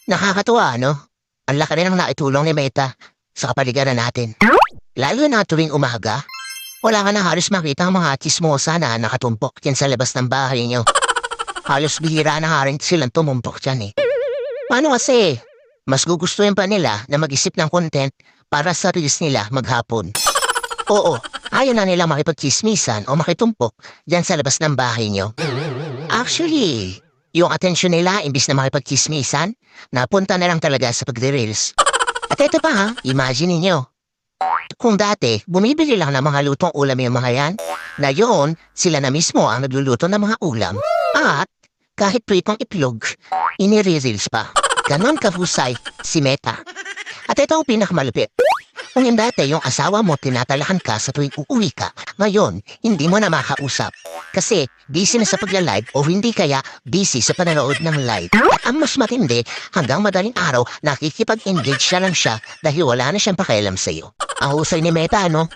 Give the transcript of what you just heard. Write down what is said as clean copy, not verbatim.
Nakakatuwa, no? Ang laki rin ang naitulong ni Meta sa kapaligiran natin. Lalo na tuwing umaga, wala ka na halos makita ang mga chismosa na nakatumpok dyan sa labas ng bahay niyo. Halos bihira na nga rin silang tumumpok dyan eh. Paano kasi? Mas gugustuhin pa nila na mag-isip ng content para sa reels nila maghapon. Oo, ayaw na nila makipagchismisan o makitumpok dyan sa labas ng bahay niyo. Actually, yung atensyon nila imbis na makipagchismisan, napunta na lang talaga sa pagre-reels. At ito pa ha, imagine niyo. Kung dati, bumibili lang ng mga lutong ulam yung mga yan, na yun, sila na mismo ang nagluluto ng mga ulam. At, kahit pritong itlog, inire-reels pa. Ganon kahusay si Meta. At ito ang pinakamalupit. Kung yung dati yung asawa mo tinatalakan ka sa tuwing uuwi ka, ngayon, hindi mo na makausap. Kasi busy na sa pagla-live o hindi kaya busy sa panonood ng live. At ang mas matindi, hanggang madaling araw, nakikipag-engage na lang siya dahil wala na siyang pakialam sa'yo. Ang husay ni Meta, ano?